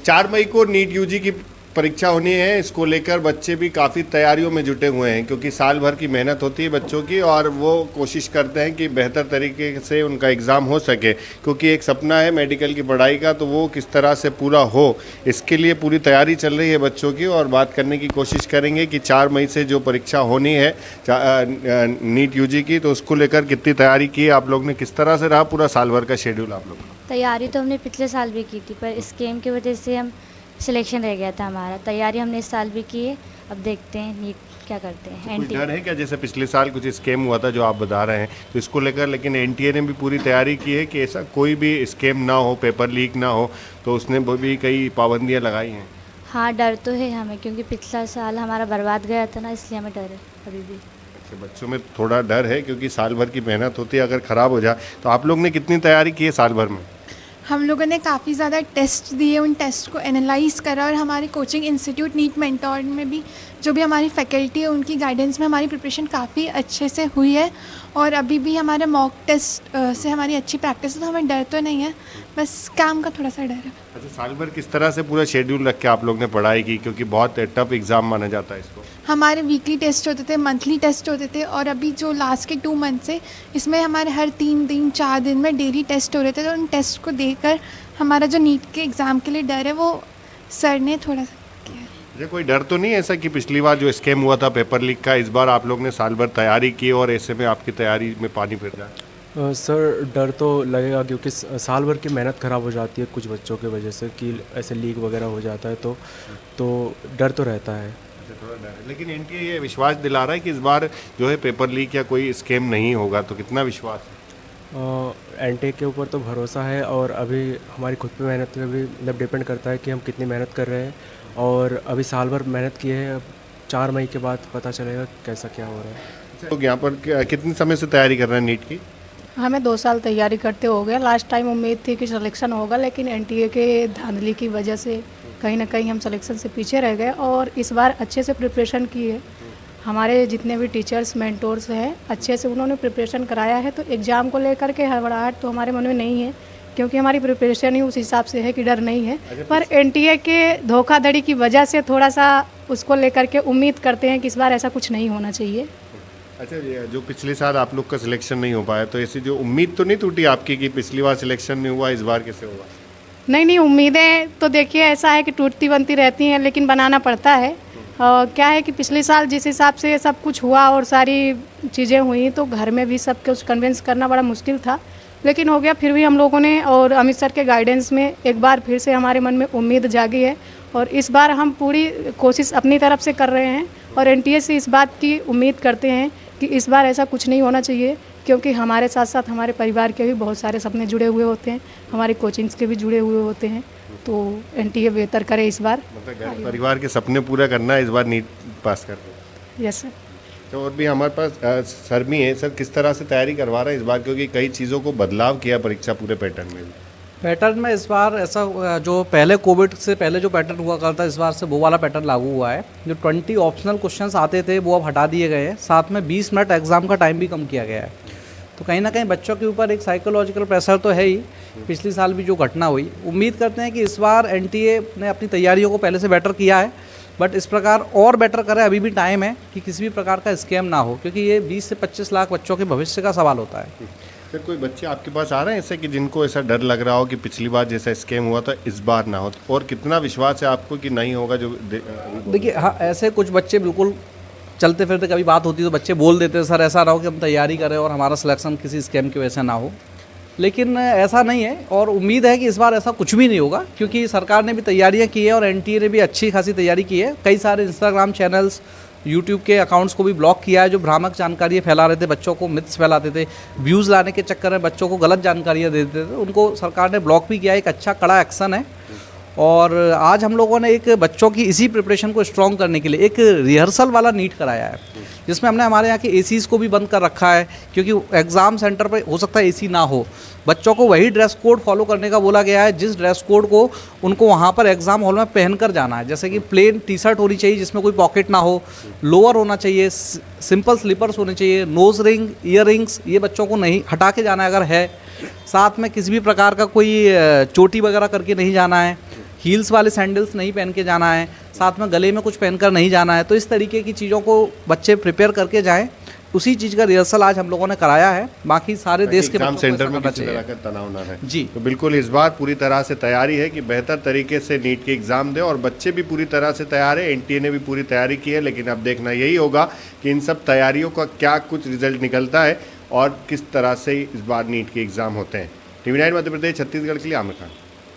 4 मई को NEET UG की परीक्षा होनी है। इसको लेकर बच्चे भी काफ़ी तैयारियों में जुटे हुए हैं, क्योंकि साल भर की मेहनत होती है बच्चों की और वो कोशिश करते हैं कि बेहतर तरीके से उनका एग्ज़ाम हो सके, क्योंकि एक सपना है मेडिकल की पढ़ाई का, तो वो किस तरह से पूरा हो इसके लिए पूरी तैयारी चल रही है बच्चों की। और बात करने की कोशिश करेंगे कि 4 मई से जो परीक्षा होनी है नीट यूजी की, तो उसको लेकर कितनी तैयारी की है आप लोग ने, किस तरह से रहा पूरा साल भर का शेड्यूल आप लोग का? तैयारी तो हमने पिछले साल भी की थी, पर स्कीम की वजह से हम सिलेक्शन रह गया था हमारा। तैयारी हमने इस साल भी की है, अब देखते हैं नीट क्या करते हैं। कुछ डर है क्या, जैसे पिछले साल कुछ स्कैम हुआ था जो आप बता रहे हैं, तो इसको लेकर लेकिन एनटीए ने भी पूरी तैयारी की है कि ऐसा कोई भी स्कैम ना हो, पेपर लीक ना हो, तो उसने भी कई पाबंदियां लगाई हैं? हाँ, डर तो है हमें, क्योंकि पिछला साल हमारा बर्बाद गया था ना, इसलिए हमें डर है अभी भी। अच्छा, बच्चों में थोड़ा डर है क्योंकि साल भर की मेहनत होती है, अगर ख़राब हो जाए तो। आप लोग ने कितनी तैयारी की है साल भर में? हम लोगों ने काफ़ी ज़्यादा टेस्ट दिए, उन टेस्ट को एनालाइज करा और हमारे कोचिंग इंस्टीट्यूट नीट मेंटोर में भी जो भी हमारी फैकल्टी है उनकी गाइडेंस में हमारी प्रिपरेशन काफ़ी अच्छे से हुई है। और अभी भी हमारे मॉक टेस्ट से हमारी अच्छी प्रैक्टिस है, तो हमें डर तो नहीं है, बस काम का थोड़ा सा डर है। अच्छा, साल भर किस तरह से पूरा शेड्यूल रख के आप लोग ने पढ़ाई की, क्योंकि बहुत टफ एग्ज़ाम माना जाता है इसको? हमारे वीकली टेस्ट होते थे, मंथली टेस्ट होते थे, और अभी जो लास्ट के 2 मंथ से इसमें हमारे हर 3 दिन 4 दिन में डेली टेस्ट हो रहे थे। तो उन टेस्ट को देखकर हमारा जो नीट के एग्ज़ाम के लिए डर है वो सर ने थोड़ा सा किया। मुझे कोई डर तो नहीं है ऐसा कि पिछली बार जो स्कैम हुआ था पेपर लीक का, इस बार आप लोग ने साल भर तैयारी की और ऐसे में आपकी तैयारी में पानी फिर जाए? सर, डर तो लगेगा, क्योंकि साल भर की मेहनत ख़राब हो जाती है कुछ बच्चों की वजह से कि ऐसे लीक वगैरह हो जाता है, तो डर तो रहता है। थोड़ा डर है, लेकिन एनटीए ये विश्वास दिला रहा है कि इस बार जो है पेपर लीक या कोई स्कैम नहीं होगा, तो कितना विश्वास है? एनटीए के ऊपर तो भरोसा है, और अभी हमारी खुद पे मेहनत पे भी मतलब डिपेंड करता है कि हम कितनी मेहनत कर रहे हैं। और अभी साल भर मेहनत की है, अब 4 मई के बाद पता चलेगा कैसा क्या हो रहा है। तो यहाँ पर कितने समय से तैयारी कर रहे हैं नीट की? हमें 2 साल तैयारी करते हो गए। लास्ट टाइम उम्मीद थी कि सिलेक्शन होगा, लेकिन एनटीए के धांधली की वजह से कहीं ना कहीं हम सिलेक्शन से पीछे रह गए। और इस बार अच्छे से प्रिपरेशन की है, हमारे जितने भी टीचर्स मेंटोर्स हैं अच्छे से उन्होंने प्रिपरेशन कराया है। तो एग्ज़ाम को लेकर के हड़बड़ाहट तो हमारे मन में नहीं है, क्योंकि हमारी प्रिपरेशन ही उस हिसाब से है कि डर नहीं है। पर एनटीए के धोखाधड़ी की वजह से थोड़ा सा उसको लेकर के उम्मीद करते हैं कि इस बार ऐसा कुछ नहीं होना चाहिए। अच्छा, ये जो पिछले साल आप लोग का सिलेक्शन नहीं हो पाया, तो ऐसी जो उम्मीद तो नहीं टूटी आपकी कि पिछली बार सिलेक्शन नहीं हुआ, इस बार कैसे होगा? नहीं, उम्मीदें तो देखिए ऐसा है कि टूटती बनती रहती हैं, लेकिन बनाना पड़ता है। क्या है कि पिछले साल जिस हिसाब से सब कुछ हुआ और सारी चीज़ें हुई, तो घर में भी सब कुछ कन्विंस करना बड़ा मुश्किल था, लेकिन हो गया। फिर भी हम लोगों ने और अमित सर के गाइडेंस में एक बार फिर से हमारे मन में उम्मीद जागी है, और इस बार हम पूरी कोशिश अपनी तरफ से कर रहे हैं। और एनटीए से इस बात की उम्मीद करते हैं कि इस बार ऐसा कुछ नहीं होना चाहिए, क्योंकि हमारे साथ साथ हमारे परिवार के भी बहुत सारे सपने जुड़े हुए होते हैं, हमारे कोचिंग्स के भी जुड़े हुए होते हैं। तो एनटीए बेहतर करे इस बार। मतलब परिवार के सपने पूरा करना है, इस बार नीट पास करना। Yes sir. तो और भी हमारे पास सर भी हैं। सर, किस तरह से तैयारी करवा रहे हैं इस बार, क्योंकि कई चीज़ों को बदलाव किया परीक्षा पूरे पैटर्न में? पैटर्न में इस बार ऐसा जो पहले कोविड से पहले जो पैटर्न हुआ करता इस बार से वो वाला पैटर्न लागू हुआ है। जो 20 ऑप्शनल क्वेश्चंस आते थे वो अब हटा दिए गए हैं, साथ में 20 मिनट एग्ज़ाम का टाइम भी कम किया गया है। तो कहीं ना कहीं बच्चों के ऊपर एक साइकोलॉजिकल प्रेशर तो है ही। पिछली साल भी जो घटना हुई, उम्मीद करते हैं कि इस बार एनटीए ने अपनी तैयारियों को पहले से बेटर किया है, बट इस प्रकार और बेटर करें। अभी भी टाइम है कि किसी भी प्रकार का स्कैम ना हो, क्योंकि ये 20 से 25 लाख बच्चों के भविष्य का सवाल होता है। सर, कोई बच्चे आपके पास आ रहे हैं ऐसे कि जिनको ऐसा डर लग रहा हो कि पिछली बार जैसा स्कैम हुआ था इस बार ना हो, और कितना विश्वास है आपको कि नहीं होगा? जो देखिए, हाँ, ऐसे कुछ बच्चे बिल्कुल चलते फिरते कभी बात होती तो बच्चे बोल देते सर ऐसा ना हो कि हम तैयारी करें और हमारा सिलेक्शन किसी स्कैम की वजह से ना हो, लेकिन ऐसा नहीं है। और उम्मीद है कि इस बार ऐसा कुछ भी नहीं होगा, क्योंकि सरकार ने भी तैयारियां की है और एनटीए ने भी अच्छी खासी तैयारी की है। कई सारे इंस्टाग्राम चैनल्स, यूट्यूब के अकाउंट्स को भी ब्लॉक किया है जो भ्रामक जानकारियाँ फैला रहे थे, बच्चों को मिथ्स फैलाते थे, व्यूज़ लाने के चक्कर में बच्चों को गलत जानकारियाँ दे देते थे, उनको सरकार ने ब्लॉक भी किया। एक अच्छा कड़ा एक्शन है। और आज हम लोगों ने एक बच्चों की इसी प्रिपरेशन को स्ट्रॉन्ग करने के लिए एक रिहर्सल वाला नीट कराया है, जिसमें हमने हमारे यहाँ के एसीज़ को भी बंद कर रखा है, क्योंकि एग्ज़ाम सेंटर पर हो सकता है एसी ना हो। बच्चों को वही ड्रेस कोड फॉलो करने का बोला गया है जिस ड्रेस कोड को उनको वहाँ पर एग्ज़ाम हॉल में पहनकर जाना है। जैसे कि प्लेन टी शर्ट होनी चाहिए जिसमें कोई पॉकेट ना हो, लोअर होना चाहिए, सिंपल स्लीपर्स होने चाहिए, नोज़ रिंग, ईयर रिंग्स ये बच्चों को नहीं हटा के जाना है अगर है, साथ में किसी भी प्रकार का कोई चोटी वगैरह करके नहीं जाना है। हील्स वाले सैंडल्स नहीं पहन के जाना है, साथ में गले में कुछ पहनकर नहीं जाना है। तो इस तरीके की चीज़ों को बच्चे प्रिपेयर करके जाएं। उसी चीज़ का रिहर्सल आज हम लोगों ने कराया है। बाकी सारे देश के एग्जाम बच्चों को सेंटर ऐसा में करना किसी चाहिए। तरह का तनाव ना रहे। जी। तो बिल्कुल इस बार पूरी तरह से तैयारी है कि बेहतर तरीके से नीट के एग्ज़ाम दें और बच्चे भी पूरी तरह से तैयार है। एनटीए ने भी पूरी तैयारी की है, लेकिन अब देखना यही होगा कि इन सब तैयारियों का क्या कुछ रिजल्ट निकलता है और किस तरह से इस बार नीट के एग्ज़ाम होते हैं। टीवी 9 मध्य प्रदेश छत्तीसगढ़ के लिए आमिर खान।